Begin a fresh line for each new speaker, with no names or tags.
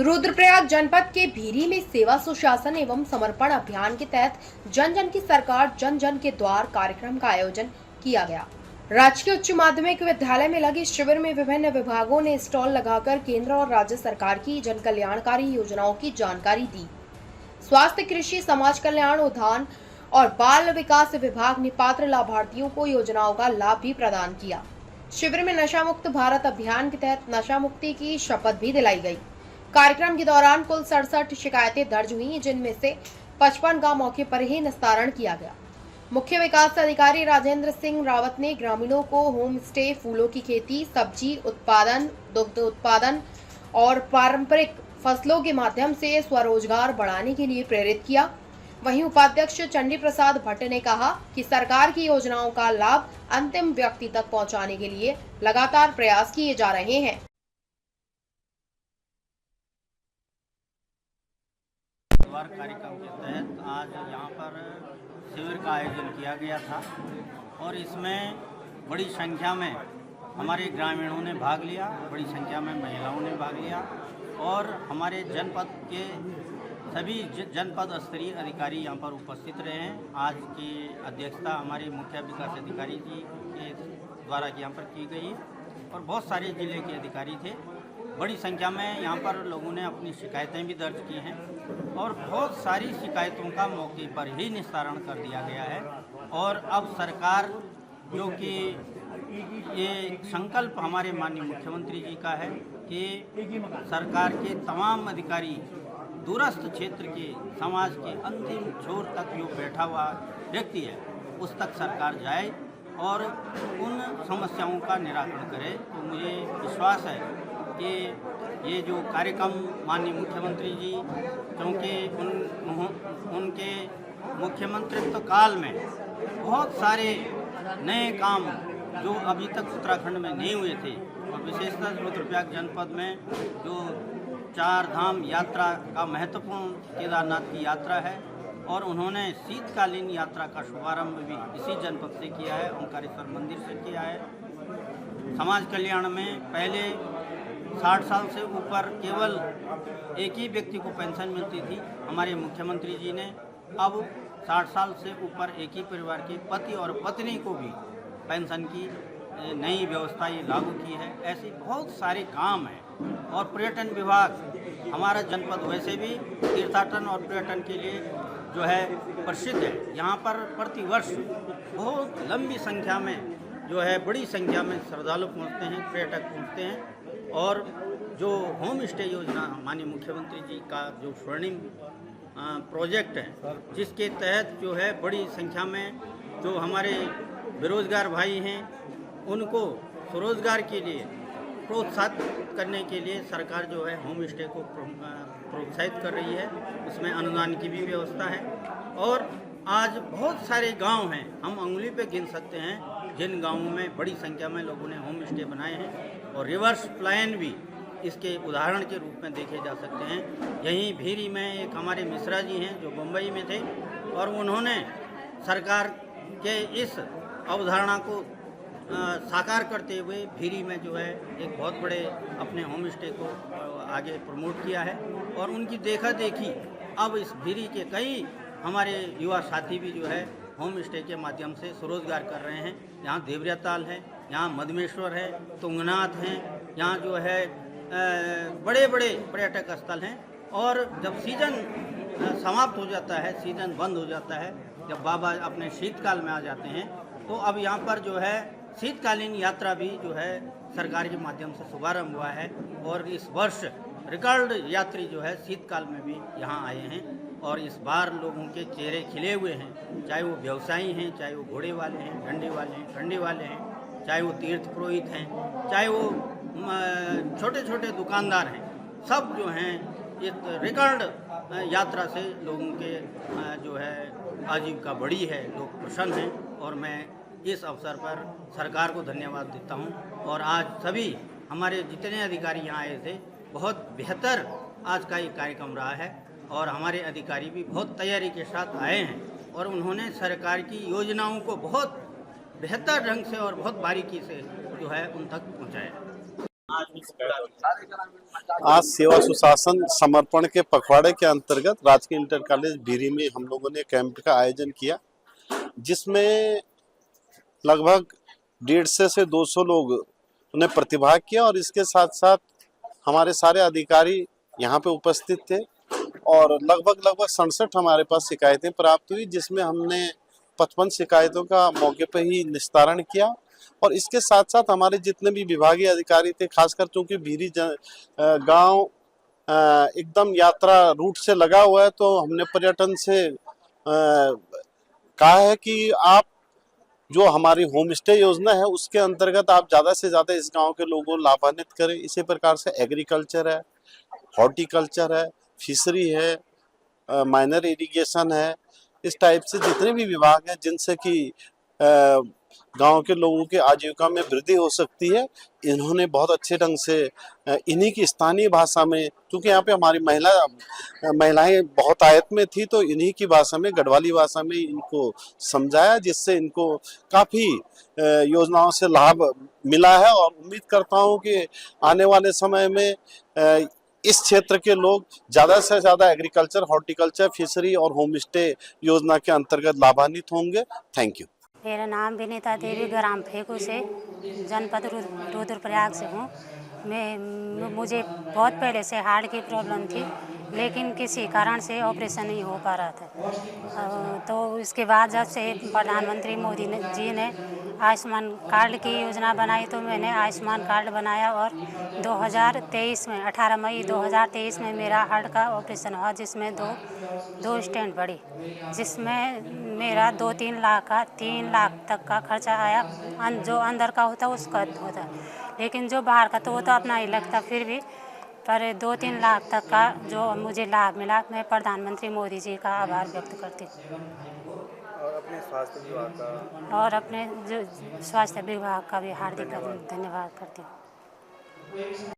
रुद्रप्रयाग जनपद के भीरी में सेवा सुशासन एवं समर्पण अभियान के तहत जन जन की सरकार जन जन के द्वार कार्यक्रम का आयोजन किया गया। राजकीय उच्च माध्यमिक विद्यालय में लगे शिविर में विभिन्न विभागों ने स्टॉल लगाकर केंद्र और राज्य सरकार की जन कल्याणकारी योजनाओं की जानकारी दी। स्वास्थ्य, कृषि, समाज कल्याण, उद्यान और बाल विकास विभाग ने पात्र लाभार्थियों को योजनाओं का लाभ भी प्रदान किया। शिविर में नशा मुक्त भारत अभियान के तहत नशा मुक्ति की शपथ भी दिलाई गई। कार्यक्रम के दौरान कुल 67 शिकायतें दर्ज हुई, जिनमें से 55 का मौके पर ही निस्तारण किया गया। मुख्य विकास अधिकारी राजेंद्र सिंह रावत ने ग्रामीणों को होम स्टे, फूलों की खेती, सब्जी उत्पादन, दुग्ध उत्पादन और पारंपरिक फसलों के माध्यम से स्वरोजगार बढ़ाने के लिए प्रेरित किया। वहीं उपाध्यक्ष चंडी प्रसाद भट्ट ने कहा कि सरकार की योजनाओं का लाभ अंतिम व्यक्ति तक पहुंचाने के लिए लगातार प्रयास किए जा रहे हैं।
कार्यक्रम के तहत आज यहाँ पर शिविर का आयोजन किया गया था और इसमें बड़ी संख्या में हमारे ग्रामीणों ने भाग लिया, बड़ी संख्या में महिलाओं ने भाग लिया और हमारे जनपद के सभी जनपद स्तरीय अधिकारी यहाँ पर उपस्थित रहे हैं। आज की अध्यक्षता हमारे मुख्य विकास अधिकारी जी के द्वारा यहाँ पर की गई और बहुत सारे जिले के अधिकारी थे। बड़ी संख्या में यहाँ पर लोगों ने अपनी शिकायतें भी दर्ज की हैं और बहुत सारी शिकायतों का मौके पर ही निस्तारण कर दिया गया है। और अब सरकार जो कि ये संकल्प हमारे माननीय मुख्यमंत्री जी का है कि सरकार के तमाम अधिकारी दूरस्थ क्षेत्र के समाज के अंतिम छोर तक जो बैठा हुआ व्यक्ति है उस तक सरकार जाए और उन समस्याओं का निराकरण करे। तो मुझे विश्वास है कि ये जो कार्यक्रम माननीय मुख्यमंत्री जी, क्योंकि उनके मुख्यमंत्रित्व काल में बहुत सारे नए काम जो अभी तक उत्तराखंड में नहीं हुए थे और विशेषतः रुद्रप्रयाग जनपद में जो 4 धाम यात्रा का महत्वपूर्ण केदारनाथ की यात्रा है और उन्होंने शीतकालीन यात्रा का शुभारंभ भी इसी जनपद से किया है, ओंकारेश्वर मंदिर से किया है। समाज कल्याण में पहले 60 साल से ऊपर केवल एक ही व्यक्ति को पेंशन मिलती थी। हमारे मुख्यमंत्री जी ने अब 60 साल से ऊपर एक ही परिवार के पति और पत्नी को भी पेंशन की नई व्यवस्था ये लागू की है। ऐसे बहुत सारे काम हैं और पर्यटन विभाग हमारा जनपद वैसे भी तीर्थाटन और पर्यटन के लिए जो है प्रसिद्ध है। यहाँ पर प्रतिवर्ष बहुत लंबी संख्या में जो है बड़ी संख्या में श्रद्धालु पहुँचते हैं, पर्यटक पहुँचते हैं और जो होम स्टे योजना माननीय मुख्यमंत्री जी का जो स्वर्णिम प्रोजेक्ट है जिसके तहत जो है बड़ी संख्या में जो हमारे बेरोजगार भाई हैं उनको स्वरोजगार के लिए प्रोत्साहित करने के लिए सरकार जो है होम स्टे को प्रोत्साहित कर रही है। उसमें अनुदान की भी व्यवस्था है और आज बहुत सारे गांव हैं, हम अंगुली पे गिन सकते हैं जिन गांवों में बड़ी संख्या में लोगों ने होम स्टे बनाए हैं और रिवर्स प्लान भी इसके उदाहरण के रूप में देखे जा सकते हैं। यहीं भीरी में एक हमारे मिश्रा जी हैं जो मुंबई में थे और उन्होंने सरकार के इस अवधारणा को साकार करते हुए भीरी में जो है एक बहुत बड़े अपने होम स्टे को आगे प्रमोट किया है और उनकी देखा देखी अब इस भीरी के कई हमारे युवा साथी भी जो है होम स्टे के माध्यम से स्वरोजगार कर रहे हैं। यहाँ देवरिया ताल है, यहाँ मधमेश्वर है, तुंगनाथ हैं, यहाँ जो है बड़े बड़े पर्यटक स्थल हैं और जब सीजन समाप्त हो जाता है, सीजन बंद हो जाता है, जब बाबा अपने शीतकाल में आ जाते हैं तो अब यहाँ पर जो है शीतकालीन यात्रा भी जो है सरकार के माध्यम से शुभारंभ हुआ है और इस वर्ष रिकॉर्ड यात्री जो है शीतकाल में भी यहाँ आए हैं और इस बार लोगों के चेहरे खिले हुए हैं, चाहे वो व्यवसायी हैं, चाहे वो घोड़े वाले हैं, डंडे वाले हैं, ठंडे वाले हैं, चाहे वो तीर्थ पुरोहित हैं, चाहे वो छोटे छोटे दुकानदार हैं, सब जो हैं इस रिकॉर्ड यात्रा से लोगों के जो है आजीविका बढ़ी है, लोग प्रसन्न हैं और मैं इस अवसर पर सरकार को धन्यवाद देता हूं। और आज सभी हमारे जितने अधिकारी यहाँ आए थे बहुत बेहतर आज का ये कार्यक्रम रहा है और हमारे अधिकारी भी बहुत तैयारी के साथ आए हैं और उन्होंने सरकार की योजनाओं को बहुत बेहतर ढंग से और बहुत बारीकी से जो है उन तक पहुँचाया।
आज सेवा सुशासन समर्पण के पखवाड़े के अंतर्गत राजकीय इंटर कॉलेज भीरी में हम लोगों ने कैंप का आयोजन किया, जिसमें लगभग 150 से 200 लोग ने प्रतिभाग किया और इसके साथ साथ हमारे सारे अधिकारी यहाँ पे उपस्थित थे और लगभग 67 हमारे पास शिकायतें प्राप्त हुई, जिसमें हमने 55 शिकायतों का मौके पर ही निस्तारण किया। और इसके साथ साथ हमारे जितने भी विभागीय अधिकारी थे, खासकर चूंकि भीरी गांव एकदम यात्रा रूट से लगा हुआ है, तो हमने पर्यटन से कहा है कि आप जो हमारी होम स्टे योजना है उसके अंतर्गत आप ज़्यादा से ज़्यादा इस गांव के लोगों को लाभान्वित करें। इसी प्रकार से एग्रीकल्चर है, हॉर्टिकल्चर है, फिशरी है, माइनर इरिगेशन है, इस टाइप से जितने भी विभाग हैं जिनसे कि गांव के लोगों के आजीविका में वृद्धि हो सकती है, इन्होंने बहुत अच्छे ढंग से इन्हीं की स्थानीय भाषा में, क्योंकि यहाँ पे हमारी महिलाएं बहुत आयत में थी, तो इन्हीं की भाषा में, गढ़वाली भाषा में इनको समझाया, जिससे इनको काफ़ी योजनाओं से लाभ मिला है। और उम्मीद करता हूँ कि आने वाले समय में इस क्षेत्र के लोग ज़्यादा से ज़्यादा एग्रीकल्चर, हॉर्टिकल्चर, फिशरी और होम स्टे योजना के अंतर्गत लाभान्वित होंगे। Thank you.
मेरा नाम विनीता देवी, ग्राम फेकू से, जनपद रुद्रप्रयाग से हूँ। मुझे बहुत पहले से हार्ट की प्रॉब्लम थी, लेकिन किसी कारण से ऑपरेशन नहीं हो पा रहा था। तो इसके बाद जब से प्रधानमंत्री मोदी जी ने आयुष्मान कार्ड की योजना बनाई, तो मैंने आयुष्मान कार्ड बनाया और 2023 में 18 मई 2023 में मेरा हार्ट का ऑपरेशन हुआ, जिसमें दो स्टेंट पड़ी, जिसमें मेरा 3 लाख तक का खर्चा आया। जो अंदर का होता उसका होता, लेकिन जो बाहर का तो वो तो अपना ही लगता, फिर भी पर 2-3 लाख तक का जो मुझे लाभ मिला, मैं प्रधानमंत्री मोदी जी का आभार व्यक्त करती हूँ।
और अपने स्वास्थ्य विभाग का
और अपने जो स्वास्थ्य विभाग का भी हार्दिक धन्यवाद करती हूँ।